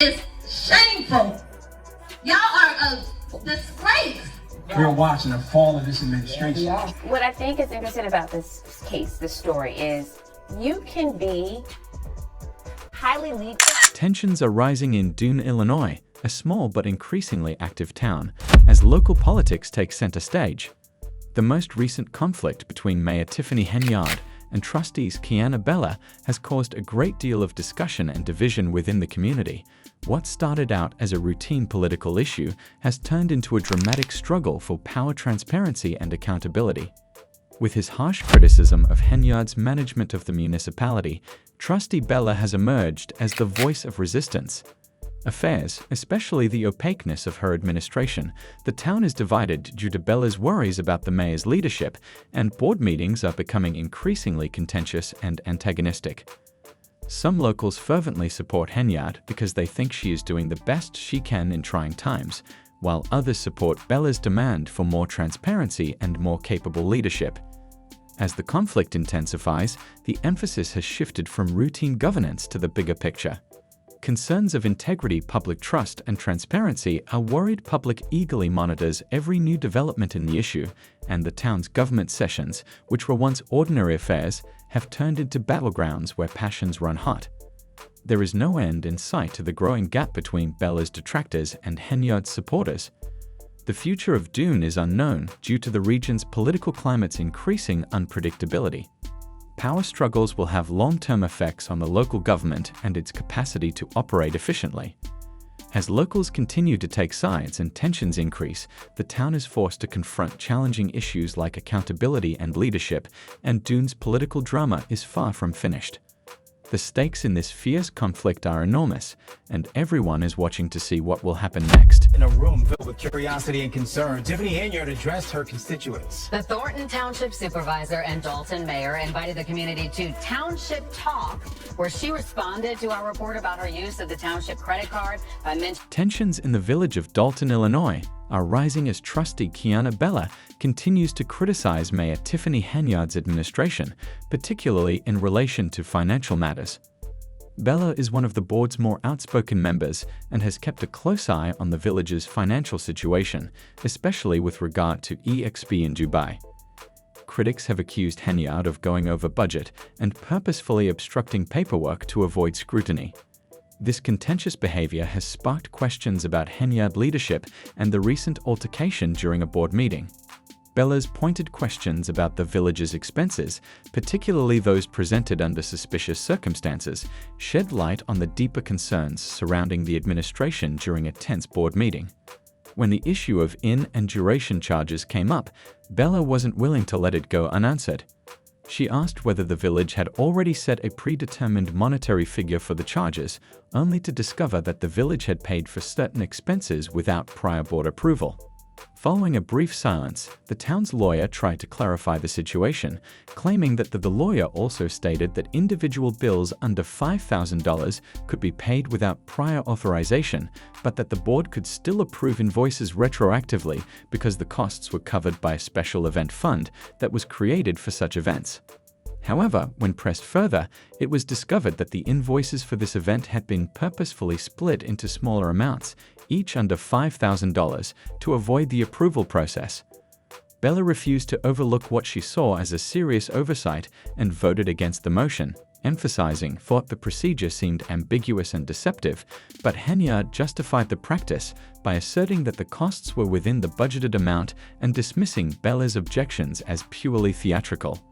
is shameful. Y'all are a disgrace. We're watching the fall of this administration. What I think is interesting about this case, this story, is you can be highly legal. Tensions are rising in Dolton, Illinois, a small but increasingly active town, as local politics take center stage. The most recent conflict between Mayor Tiffany Henyard and trustees Kiana Bella has caused a great deal of discussion and division within the community. What started out as a routine political issue has turned into a dramatic struggle for power transparency and accountability. With his harsh criticism of Henyard's management of the municipality, Trustee Bella has emerged as the voice of resistance. Affairs, especially the opaqueness of her administration, the town is divided due to Bella's worries about the mayor's leadership, and board meetings are becoming increasingly contentious and antagonistic. Some locals fervently support Henyard because they think she is doing the best she can in trying times, while others support Bella's demand for more transparency and more capable leadership. As the conflict intensifies, the emphasis has shifted from routine governance to the bigger picture. Concerns of integrity, public trust, and transparency are worried public eagerly monitors every new development in the issue, and the town's government sessions, which were once ordinary affairs, have turned into battlegrounds where passions run hot. There is no end in sight to the growing gap between Bella's detractors and Henyard's supporters. The future of Dolton is unknown due to the region's political climate's increasing unpredictability. Power struggles will have long-term effects on the local government and its capacity to operate efficiently. As locals continue to take sides and tensions increase, the town is forced to confront challenging issues like accountability and leadership, and Dolton's political drama is far from finished. The stakes in this fierce conflict are enormous, and everyone is watching to see what will happen next. In a room filled with curiosity and concern, Tiffany Henyard addressed her constituents. The Thornton Township Supervisor and Dolton Mayor invited the community to Township Talk, where she responded to our report about her use of the township credit card by mentioning Tensions in the village of Dolton, Illinois, are rising as trustee Kiana Bella continues to criticize Mayor Tiffany Henyard's administration, particularly in relation to financial matters. Bella is one of the board's more outspoken members and has kept a close eye on the village's financial situation, especially with regard to EXP in Dubai. Critics have accused Henyard of going over budget and purposefully obstructing paperwork to avoid scrutiny. This contentious behavior has sparked questions about Henyard leadership and the recent altercation during a board meeting. Bella's pointed questions about the village's expenses, particularly those presented under suspicious circumstances, shed light on the deeper concerns surrounding the administration during a tense board meeting. When the issue of in and duration charges came up, Bella wasn't willing to let it go unanswered. She asked whether the village had already set a predetermined monetary figure for the charges, only to discover that the village had paid for certain expenses without prior board approval. Following a brief silence, the town's lawyer tried to clarify the situation, claiming that the lawyer also stated that individual bills under $5,000 could be paid without prior authorization, but that the board could still approve invoices retroactively because the costs were covered by a special event fund that was created for such events. However, when pressed further, it was discovered that the invoices for this event had been purposefully split into smaller amounts, each under $5,000, to avoid the approval process. Bella refused to overlook what she saw as a serious oversight and voted against the motion, emphasizing the procedure seemed ambiguous and deceptive, but Henyard justified the practice by asserting that the costs were within the budgeted amount and dismissing Bella's objections as purely theatrical.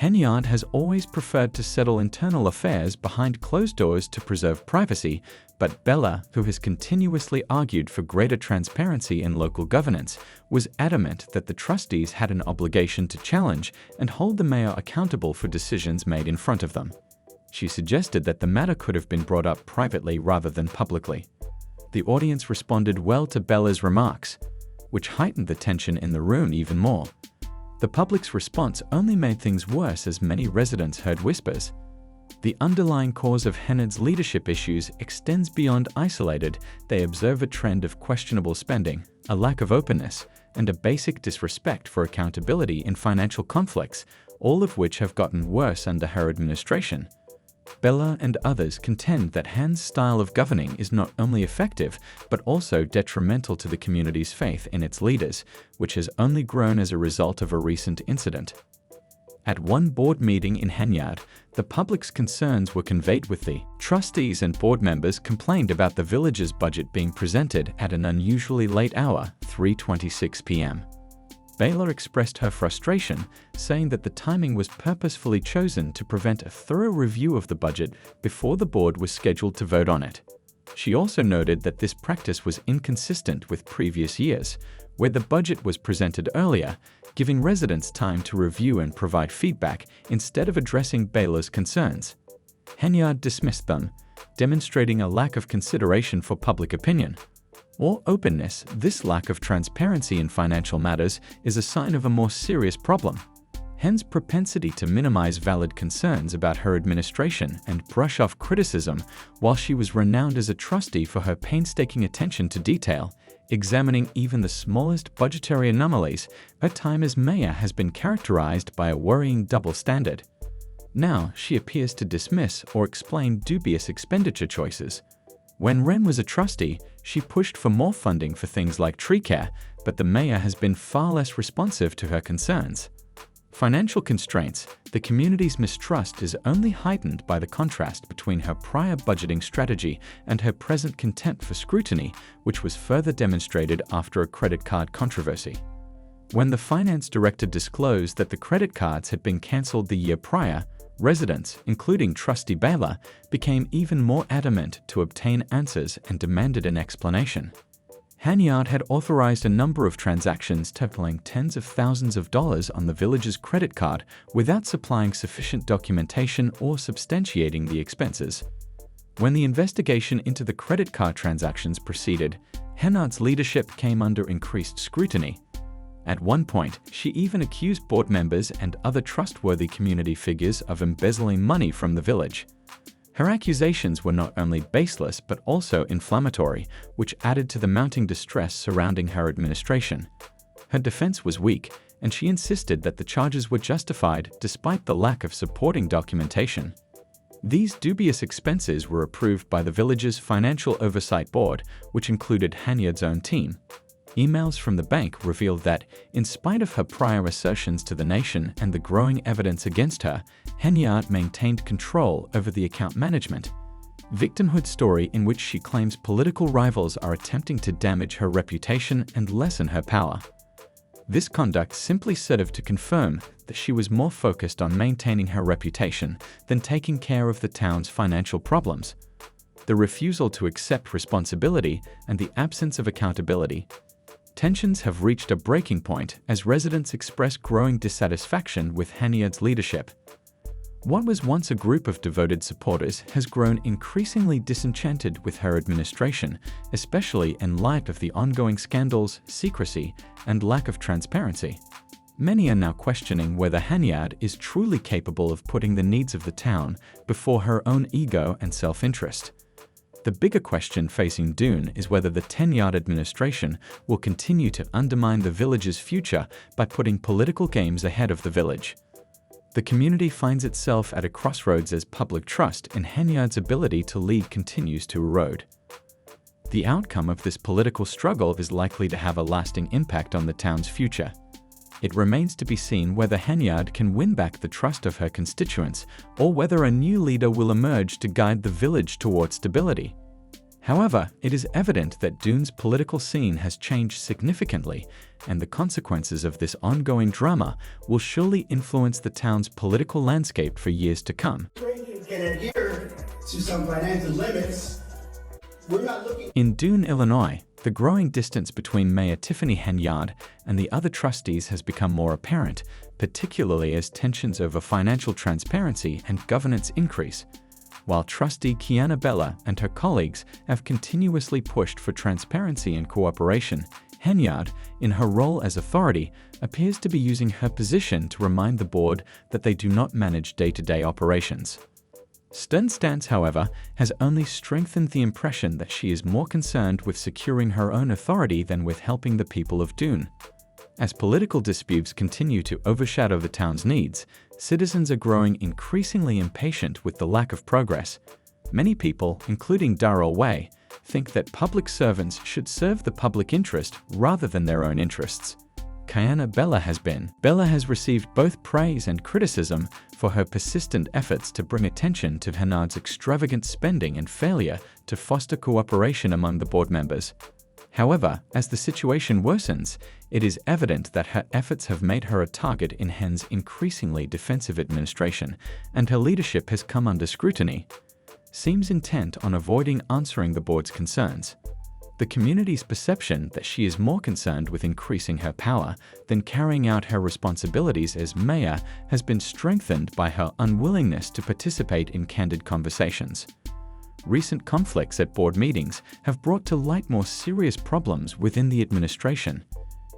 Henyard has always preferred to settle internal affairs behind closed doors to preserve privacy, but Bella, who has continuously argued for greater transparency in local governance, was adamant that the trustees had an obligation to challenge and hold the mayor accountable for decisions made in front of them. She suggested that the matter could have been brought up privately rather than publicly. The audience responded well to Bella's remarks, which heightened the tension in the room even more. The public's response only made things worse as many residents heard whispers. The underlying cause of Henyard's leadership issues extends beyond isolated. They observe a trend of questionable spending, a lack of openness, and a basic disrespect for accountability in financial conflicts, all of which have gotten worse under her administration. Bella and others contend that Hen's style of governing is not only effective, but also detrimental to the community's faith in its leaders, which has only grown as a result of a recent incident. At one board meeting in Henyard, the public's concerns were conveyed with the trustees, and board members complained about the village's budget being presented at an unusually late hour, 3:26 p.m. Baylor expressed her frustration, saying that the timing was purposefully chosen to prevent a thorough review of the budget before the board was scheduled to vote on it. She also noted that this practice was inconsistent with previous years, where the budget was presented earlier, giving residents time to review and provide feedback instead of addressing Baylor's concerns. Henyard dismissed them, demonstrating a lack of consideration for public opinion or openness. This lack of transparency in financial matters is a sign of a more serious problem. Hen's propensity to minimize valid concerns about her administration and brush off criticism, while she was renowned as a trustee for her painstaking attention to detail, examining even the smallest budgetary anomalies, her time as mayor has been characterized by a worrying double standard. Now she appears to dismiss or explain dubious expenditure choices. When Wren was a trustee, she pushed for more funding for things like tree care, but the mayor has been far less responsive to her concerns. Financial constraints, the community's mistrust is only heightened by the contrast between her prior budgeting strategy and her present contempt for scrutiny, which was further demonstrated after a credit card controversy. When the finance director disclosed that the credit cards had been cancelled the year prior, residents, including Trustee Baylor, became even more adamant to obtain answers and demanded an explanation. Henyard had authorized a number of transactions totaling tens of thousands of dollars on the village's credit card without supplying sufficient documentation or substantiating the expenses. When the investigation into the credit card transactions proceeded, Henyard's leadership came under increased scrutiny. At one point, she even accused board members and other trustworthy community figures of embezzling money from the village. Her accusations were not only baseless but also inflammatory, which added to the mounting distress surrounding her administration. Her defense was weak, and she insisted that the charges were justified despite the lack of supporting documentation. These dubious expenses were approved by the village's Financial Oversight Board, which included Henyard's own team. Emails from the bank revealed that, in spite of her prior assertions to the nation and the growing evidence against her, Henyard maintained control over the account management. Victimhood story in which she claims political rivals are attempting to damage her reputation and lessen her power. This conduct simply served to confirm that she was more focused on maintaining her reputation than taking care of the town's financial problems. The refusal to accept responsibility and the absence of accountability. Tensions have reached a breaking point as residents express growing dissatisfaction with Henyard's leadership. What was once a group of devoted supporters has grown increasingly disenchanted with her administration, especially in light of the ongoing scandals, secrecy, and lack of transparency. Many are now questioning whether Henyard is truly capable of putting the needs of the town before her own ego and self-interest. The bigger question facing Doon is whether the Henyard administration will continue to undermine the village's future by putting political games ahead of the village. The community finds itself at a crossroads as public trust in Henyard's ability to lead continues to erode. The outcome of this political struggle is likely to have a lasting impact on the town's future. It remains to be seen whether Henyard can win back the trust of her constituents or whether a new leader will emerge to guide the village toward stability. However, it is evident that Doon's political scene has changed significantly, and the consequences of this ongoing drama will surely influence the town's political landscape for years to come. Can adhere to some financial limits. We're not looking. In Doon, Illinois, the growing distance between Mayor Tiffany Henyard and the other trustees has become more apparent, particularly as tensions over financial transparency and governance increase. While Trustee Kiana Bella and her colleagues have continuously pushed for transparency and cooperation, Henyard, in her role as authority, appears to be using her position to remind the board that they do not manage day-to-day operations. Stern's stance, however, has only strengthened the impression that she is more concerned with securing her own authority than with helping the people of Doon. As political disputes continue to overshadow the town's needs, citizens are growing increasingly impatient with the lack of progress. Many people, including Darrell Way, think that public servants should serve the public interest rather than their own interests. Kiana Bella has received both praise and criticism for her persistent efforts to bring attention to Henyard's extravagant spending and failure to foster cooperation among the board members. However, as the situation worsens, it is evident that her efforts have made her a target in Hen's increasingly defensive administration, and her leadership has come under scrutiny. Seems intent on avoiding answering the board's concerns. The community's perception that she is more concerned with increasing her power than carrying out her responsibilities as mayor has been strengthened by her unwillingness to participate in candid conversations. Recent conflicts at board meetings have brought to light more serious problems within the administration.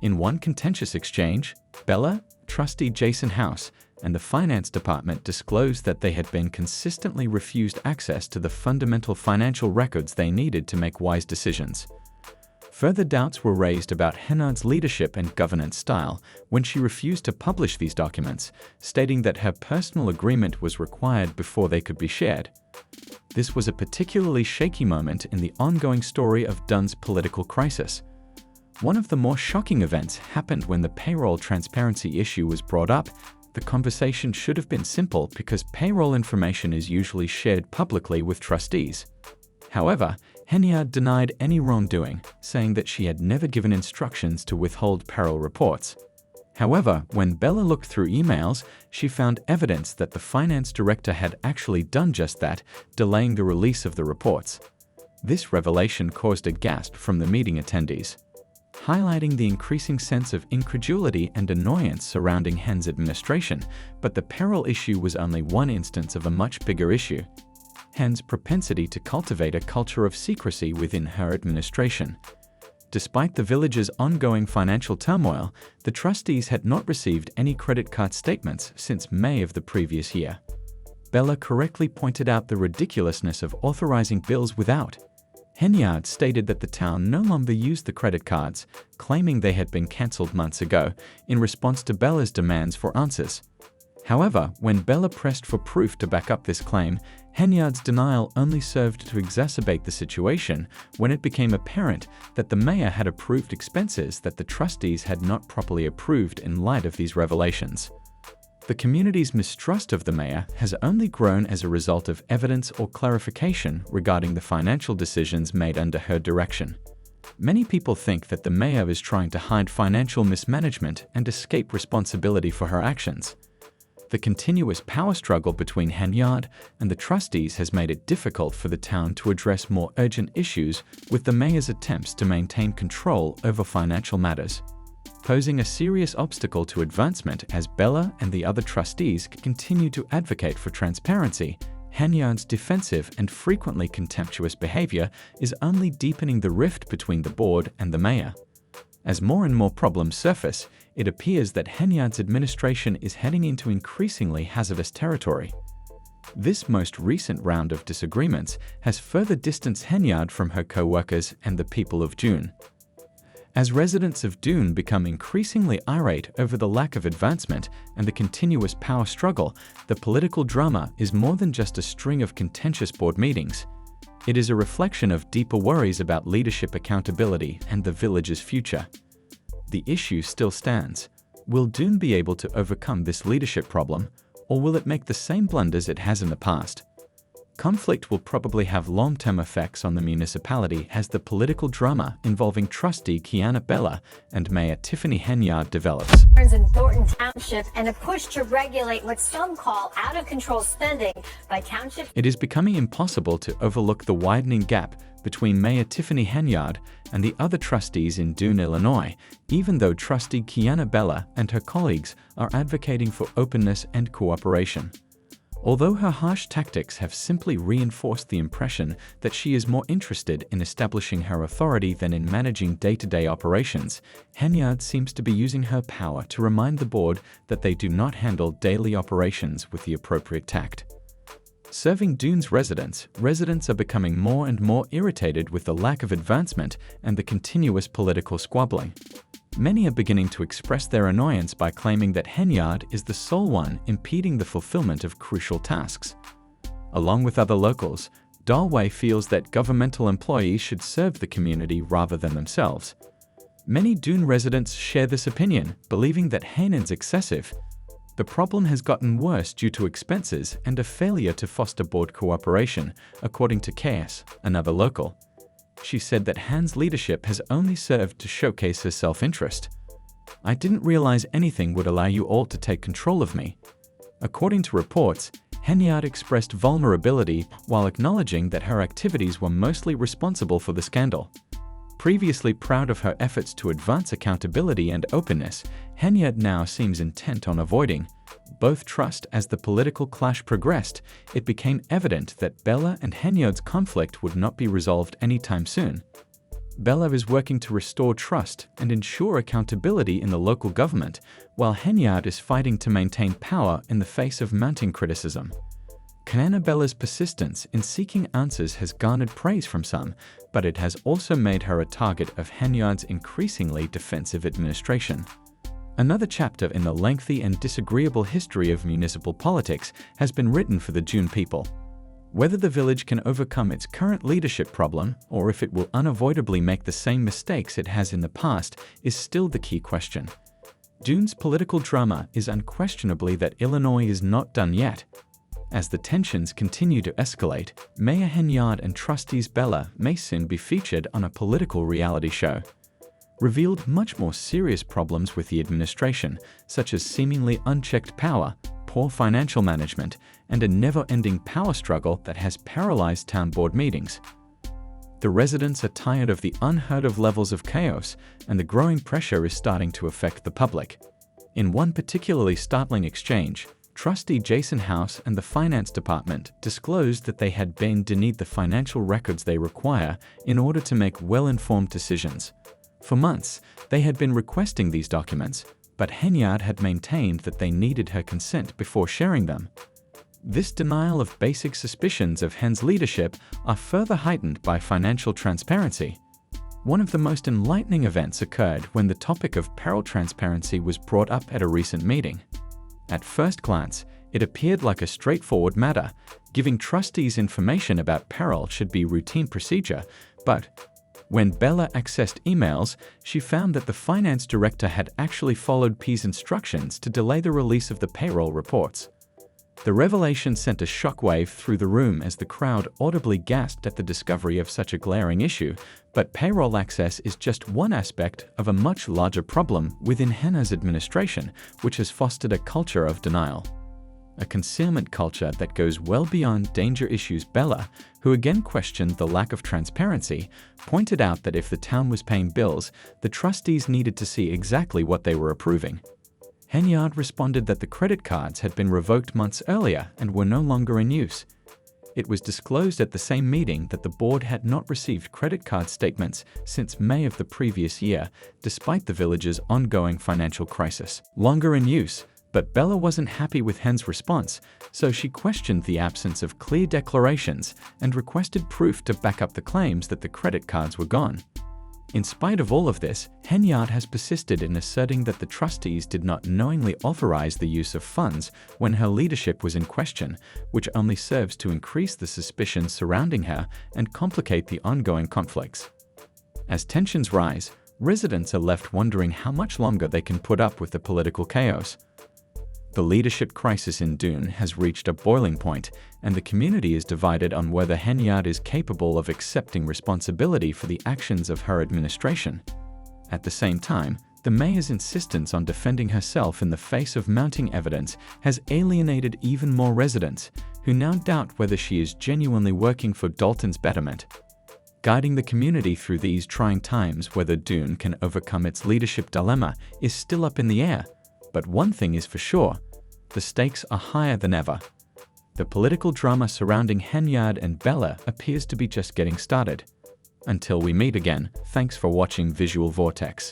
In one contentious exchange, Bella, trustee Jason House, and the finance department disclosed that they had been consistently refused access to the fundamental financial records they needed to make wise decisions. Further doubts were raised about Henyard's leadership and governance style when she refused to publish these documents, stating that her personal agreement was required before they could be shared. This was a particularly shaky moment in the ongoing story of Dunn's political crisis. One of the more shocking events happened when the payroll transparency issue was brought up. The conversation should have been simple because payroll information is usually shared publicly with trustees. However, Henyard denied any wrongdoing, saying that she had never given instructions to withhold payroll reports. However, when Bella looked through emails, she found evidence that the finance director had actually done just that, delaying the release of the reports. This revelation caused a gasp from the meeting attendees, highlighting the increasing sense of incredulity and annoyance surrounding Hen's administration, but the payroll issue was only one instance of a much bigger issue: Hen's propensity to cultivate a culture of secrecy within her administration. Despite the village's ongoing financial turmoil, the trustees had not received any credit card statements since May of the previous year. Bella correctly pointed out the ridiculousness of authorizing bills without. Henyard stated that the town no longer used the credit cards, claiming they had been cancelled months ago, in response to Bella's demands for answers. However, when Bella pressed for proof to back up this claim, Henyard's denial only served to exacerbate the situation when it became apparent that the mayor had approved expenses that the trustees had not properly approved in light of these revelations. The community's mistrust of the mayor has only grown as a result of evidence or clarification regarding the financial decisions made under her direction. Many people think that the mayor is trying to hide financial mismanagement and escape responsibility for her actions. The continuous power struggle between Henyard and the trustees has made it difficult for the town to address more urgent issues, with the mayor's attempts to maintain control over financial matters posing a serious obstacle to advancement as Bella and the other trustees continue to advocate for transparency. Henyard's defensive and frequently contemptuous behavior is only deepening the rift between the board and the mayor. As more and more problems surface, it appears that Henyard's administration is heading into increasingly hazardous territory. This most recent round of disagreements has further distanced Henyard from her co-workers and the people of Dune. As residents of Dune become increasingly irate over the lack of advancement and the continuous power struggle, the political drama is more than just a string of contentious board meetings. It is a reflection of deeper worries about leadership accountability and the village's future. The issue still stands. Will Dune be able to overcome this leadership problem, or will it make the same blunders it has in the past? Conflict will probably have long-term effects on the municipality as the political drama involving trustee Kiana Bella and Mayor Tiffany Henyard develops. In Dolton Township and a push to regulate what some call out-of-control spending by township. It is becoming impossible to overlook the widening gap between Mayor Tiffany Henyard and the other trustees in Dune, Illinois, even though trustee Kiana Bella and her colleagues are advocating for openness and cooperation. Although her harsh tactics have simply reinforced the impression that she is more interested in establishing her authority than in managing day-to-day operations, Henyard seems to be using her power to remind the board that they do not handle daily operations with the appropriate tact. Serving Dune's residents are becoming more and more irritated with the lack of advancement and the continuous political squabbling. Many are beginning to express their annoyance by claiming that Henyard is the sole one impeding the fulfillment of crucial tasks. Along with other locals, Dalway feels that governmental employees should serve the community rather than themselves. Many Doon residents share this opinion, believing that Henyard's excessive. The problem has gotten worse due to expenses and a failure to foster board cooperation, according to Chaos, another local. She said that Han's leadership has only served to showcase her self-interest. "I didn't realize anything would allow you all to take control of me." According to reports, Henyard expressed vulnerability while acknowledging that her activities were mostly responsible for the scandal. Previously proud of her efforts to advance accountability and openness, Henyard now seems intent on avoiding both trust. As the political clash progressed, it became evident that Bella and Henyard's conflict would not be resolved anytime soon. Bella is working to restore trust and ensure accountability in the local government, while Henyard is fighting to maintain power in the face of mounting criticism. Bella's persistence in seeking answers has garnered praise from some, but it has also made her a target of Henyard's increasingly defensive administration. Another chapter in the lengthy and disagreeable history of municipal politics has been written for the Doon people. Whether the village can overcome its current leadership problem, or if it will unavoidably make the same mistakes it has in the past, is still the key question. Doon's political drama is unquestionably that Illinois is not done yet. As the tensions continue to escalate, Mayor Henyard and Trustees Bella may soon be featured on a political reality show. Revealed much more serious problems with the administration, such as seemingly unchecked power, poor financial management, and a never-ending power struggle that has paralyzed town board meetings. The residents are tired of the unheard-of levels of chaos, and the growing pressure is starting to affect the public. In one particularly startling exchange, Trustee Jason House and the Finance Department disclosed that they had been denied the financial records they require in order to make well-informed decisions. For months, they had been requesting these documents, but Henyard had maintained that they needed her consent before sharing them. This denial of basic suspicions of Hen's leadership are further heightened by financial transparency. One of the most enlightening events occurred when the topic of payroll transparency was brought up at a recent meeting. At first glance, it appeared like a straightforward matter. Giving trustees information about payroll should be routine procedure, but when Bella accessed emails, she found that the finance director had actually followed P's instructions to delay the release of the payroll reports. The revelation sent a shockwave through the room as the crowd audibly gasped at the discovery of such a glaring issue, but payroll access is just one aspect of a much larger problem within Hannah's administration, which has fostered a culture of denial. A concealment culture that goes well beyond danger issues. Bella, who again questioned the lack of transparency, pointed out that if the town was paying bills, the trustees needed to see exactly what they were approving. Henyard responded that the credit cards had been revoked months earlier and were no longer in use. It was disclosed at the same meeting that the board had not received credit card statements since May of the previous year, despite the village's ongoing financial crisis. Longer in use, but Bella wasn't happy with Hen's response, so she questioned the absence of clear declarations and requested proof to back up the claims that the credit cards were gone. In spite of all of this, Henyard has persisted in asserting that the trustees did not knowingly authorize the use of funds when her leadership was in question, which only serves to increase the suspicions surrounding her and complicate the ongoing conflicts. As tensions rise, residents are left wondering how much longer they can put up with the political chaos. The leadership crisis in Doon has reached a boiling point, and the community is divided on whether Henyard is capable of accepting responsibility for the actions of her administration. At the same time, the mayor's insistence on defending herself in the face of mounting evidence has alienated even more residents, who now doubt whether she is genuinely working for Dolton's betterment. Guiding the community through these trying times, whether Doon can overcome its leadership dilemma is still up in the air. But one thing is for sure, the stakes are higher than ever. The political drama surrounding Henyard and Bella appears to be just getting started. Until we meet again, thanks for watching Visual Vortex.